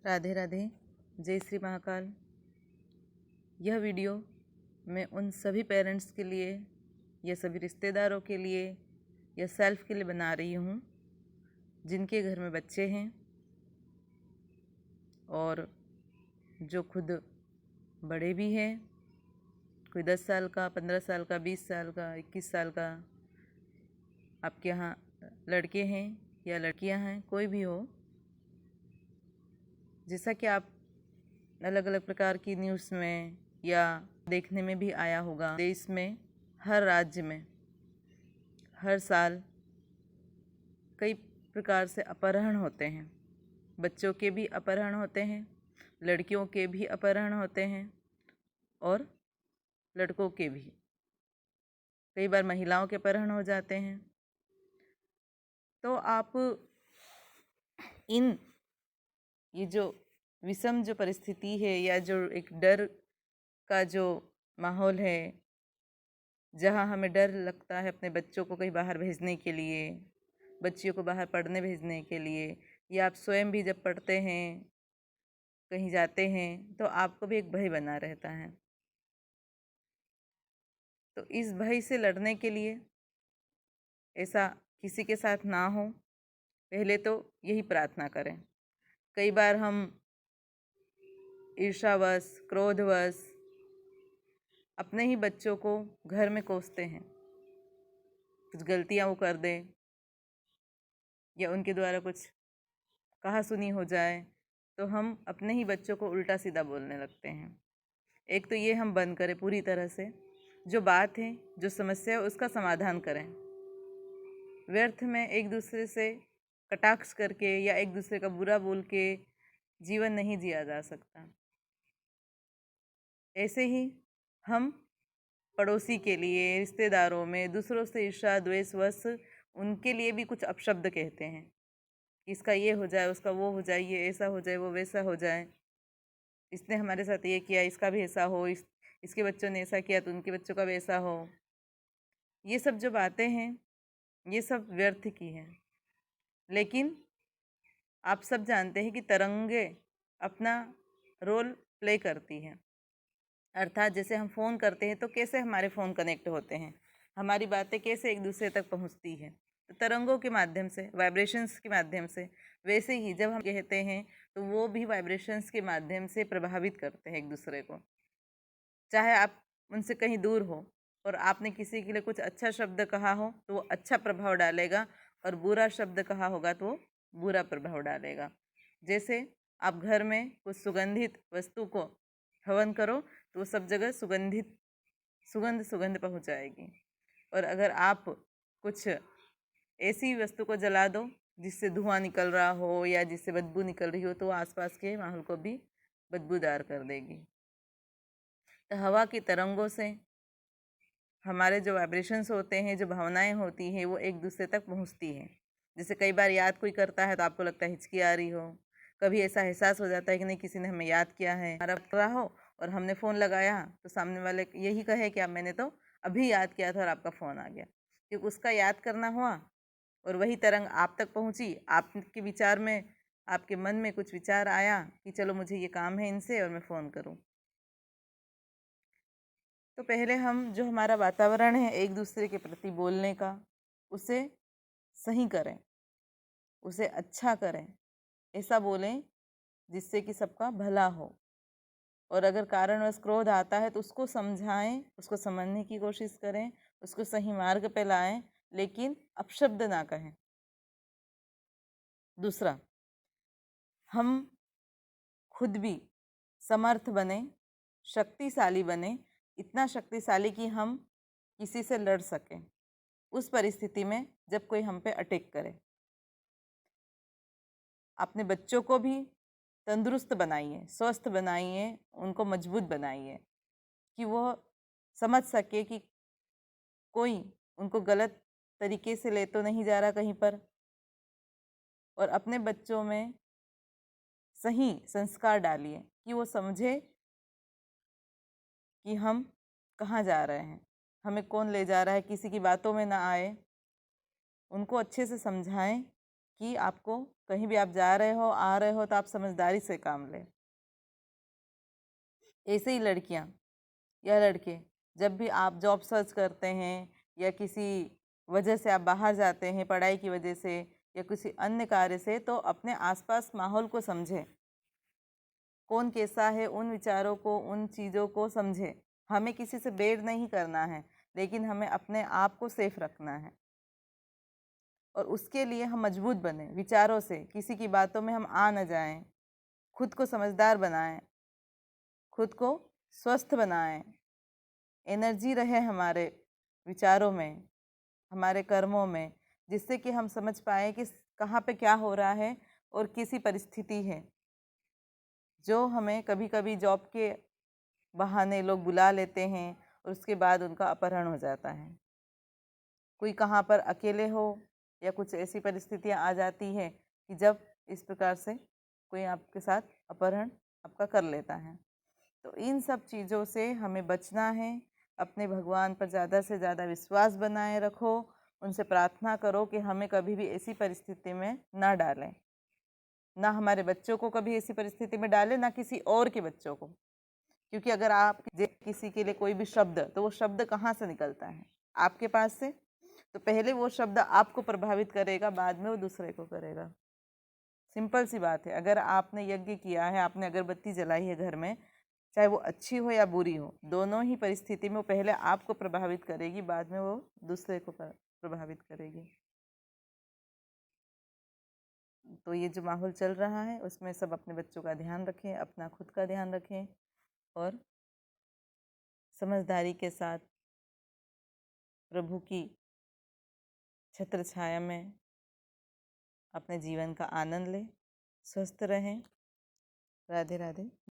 राधे राधे। जय श्री महाकाल। यह वीडियो मैं उन सभी पेरेंट्स के लिए या सभी रिश्तेदारों के लिए या सेल्फ के लिए बना रही हूँ जिनके घर में बच्चे हैं और जो खुद बड़े भी हैं। कोई 10 साल का, 15 साल का, 20 साल का, 21 साल का। आपके यहाँ लड़के हैं या लड़कियाँ हैं, कोई भी हो। जैसा कि आप अलग अलग प्रकार की न्यूज़ में या देखने में भी आया होगा, देश में हर राज्य में हर साल कई प्रकार से अपहरण होते हैं। बच्चों के भी अपहरण होते हैं, लड़कियों के भी अपहरण होते हैं और लड़कों के भी। कई बार महिलाओं के अपहरण हो जाते हैं। तो आप ये जो विषम जो परिस्थिति है या जो एक डर का जो माहौल है, जहाँ हमें डर लगता है अपने बच्चों को कहीं बाहर भेजने के लिए, बच्चियों को बाहर पढ़ने भेजने के लिए, या आप स्वयं भी जब पढ़ते हैं, कहीं जाते हैं, तो आपको भी एक भय बना रहता है। तो इस भय से लड़ने के लिए ऐसा किसी के साथ ना हो, पहले तो यही प्रार्थना करें। कई बार हम ईर्ष्यावश, क्रोधवश अपने ही बच्चों को घर में कोसते हैं। कुछ गलतियां वो कर दें या उनके द्वारा कुछ कहा सुनी हो जाए तो हम अपने ही बच्चों को उल्टा सीधा बोलने लगते हैं। एक तो ये हम बंद करें पूरी तरह से। जो बात है, जो समस्या है, उसका समाधान करें। व्यर्थ में एक दूसरे से कटाक्ष करके या एक दूसरे का बुरा बोल के जीवन नहीं जिया जा सकता। ऐसे ही हम पड़ोसी के लिए, रिश्तेदारों में दूसरों से ईर्ष्या द्वेषवश उनके लिए भी कुछ अपशब्द कहते हैं। इसका ये हो जाए, उसका वो हो जाए, ये ऐसा हो जाए, वो वैसा हो जाए, इसने हमारे साथ ये किया, इसका भी ऐसा हो, इसके बच्चों ने ऐसा किया तो उनके बच्चों का भी ऐसा हो। ये सब जो बातें हैं, ये सब व्यर्थ की हैं। लेकिन आप सब जानते हैं कि तरंगे अपना रोल प्ले करती हैं। अर्थात जैसे हम फ़ोन करते हैं तो कैसे हमारे फ़ोन कनेक्ट होते हैं, हमारी बातें कैसे एक दूसरे तक पहुंचती है, तो तरंगों के माध्यम से, वाइब्रेशंस के माध्यम से। वैसे ही जब हम कहते हैं तो वो भी वाइब्रेशंस के माध्यम से प्रभावित करते हैं एक दूसरे को। चाहे आप उनसे कहीं दूर हो और आपने किसी के लिए कुछ अच्छा शब्द कहा हो तो वो अच्छा प्रभाव डालेगा, और बुरा शब्द कहा होगा तो वो बुरा प्रभाव डालेगा। जैसे आप घर में कुछ सुगंधित वस्तु को हवन करो तो वो सब जगह सुगंध पहुंचाएगी। और अगर आप कुछ ऐसी वस्तु को जला दो जिससे धुआं निकल रहा हो या जिससे बदबू निकल रही हो तो आसपास के माहौल को भी बदबूदार कर देगी। तो हवा की तरंगों से हमारे जो वाइब्रेशंस होते हैं, जो भावनाएं होती हैं, वो एक दूसरे तक पहुंचती हैं। जैसे कई बार याद कोई करता है तो आपको लगता है हिचकी आ रही हो। कभी ऐसा एहसास हो जाता है कि नहीं, किसी ने हमें याद किया है, हमारा रहा हो और हमने फ़ोन लगाया तो सामने वाले यही कहे कि आप मैंने तो अभी याद किया था और आपका फ़ोन आ गया। क्योंकि उसका याद करना हुआ और वही तरंग आप तक पहुंची। आपके विचार में, आपके मन में कुछ विचार आया कि चलो मुझे ये काम है इनसे और मैं फ़ोन करूं। तो पहले हम जो हमारा वातावरण है एक दूसरे के प्रति बोलने का, उसे सही करें, उसे अच्छा करें। ऐसा बोलें जिससे कि सबका भला हो। और अगर कारणवश क्रोध आता है तो उसको समझाएं, उसको समझने की कोशिश करें, उसको सही मार्ग पे लाएं, लेकिन अपशब्द ना कहें। दूसरा, हम खुद भी समर्थ बने, शक्तिशाली बने, इतना शक्तिशाली कि हम किसी से लड़ सकें उस परिस्थिति में जब कोई हम पे अटैक करे। अपने बच्चों को भी तंदुरुस्त बनाइए, स्वस्थ बनाइए, उनको मजबूत बनाइए कि वो समझ सके कि कोई उनको गलत तरीके से ले तो नहीं जा रहा कहीं पर। और अपने बच्चों में सही संस्कार डालिए कि वो समझे कि हम कहाँ जा रहे हैं, हमें कौन ले जा रहा है, किसी की बातों में ना आए। उनको अच्छे से समझाएं कि आपको कहीं भी आप जा रहे हो आ रहे हो तो आप समझदारी से काम लें। ऐसे ही लड़कियां या लड़के जब भी आप जॉब सर्च करते हैं या किसी वजह से आप बाहर जाते हैं पढ़ाई की वजह से या किसी अन्य कार्य से, तो अपने आसपास माहौल को समझें, कौन कैसा है, उन विचारों को उन चीज़ों को समझें। हमें किसी से बैर नहीं करना है, लेकिन हमें अपने आप को सेफ रखना है और उसके लिए हम मजबूत बने विचारों से, किसी की बातों में हम आ न जाएं, खुद को समझदार बनाएं, खुद को स्वस्थ बनाएं, एनर्जी रहे हमारे विचारों में, हमारे कर्मों में, जिससे कि हम समझ पाए कि कहाँ पे क्या हो रहा है और किसी परिस्थिति है जो हमें कभी कभी जॉब के बहाने लोग बुला लेते हैं और उसके बाद उनका अपहरण हो जाता है। कोई कहाँ पर अकेले हो या कुछ ऐसी परिस्थितियाँ आ जाती है कि जब इस प्रकार से कोई आपके साथ अपहरण आपका कर लेता है। तो इन सब चीज़ों से हमें बचना है। अपने भगवान पर ज़्यादा से ज़्यादा विश्वास बनाए रखो, उनसे प्रार्थना करो कि हमें कभी भी ऐसी परिस्थिति में ना डालें, ना हमारे बच्चों को कभी ऐसी परिस्थिति में डालें, ना किसी और के बच्चों को। क्योंकि अगर आप किसी के लिए कोई भी शब्द, तो वो शब्द कहाँ से निकलता है? आपके पास से। तो पहले वो शब्द आपको प्रभावित करेगा, बाद में वो दूसरे को करेगा। सिंपल सी बात है। अगर आपने यज्ञ किया है, आपने अगरबत्ती जलाई है घर में, चाहे वो अच्छी हो या बुरी हो, दोनों ही परिस्थिति में वो पहले आपको प्रभावित करेगी, बाद में वो दूसरे को प्रभावित करेगी। तो ये जो माहौल चल रहा है उसमें सब अपने बच्चों का ध्यान रखें, अपना खुद का ध्यान रखें और समझदारी के साथ प्रभु की छत्र छाया में अपने जीवन का आनंद लें। स्वस्थ रहें। राधे राधे।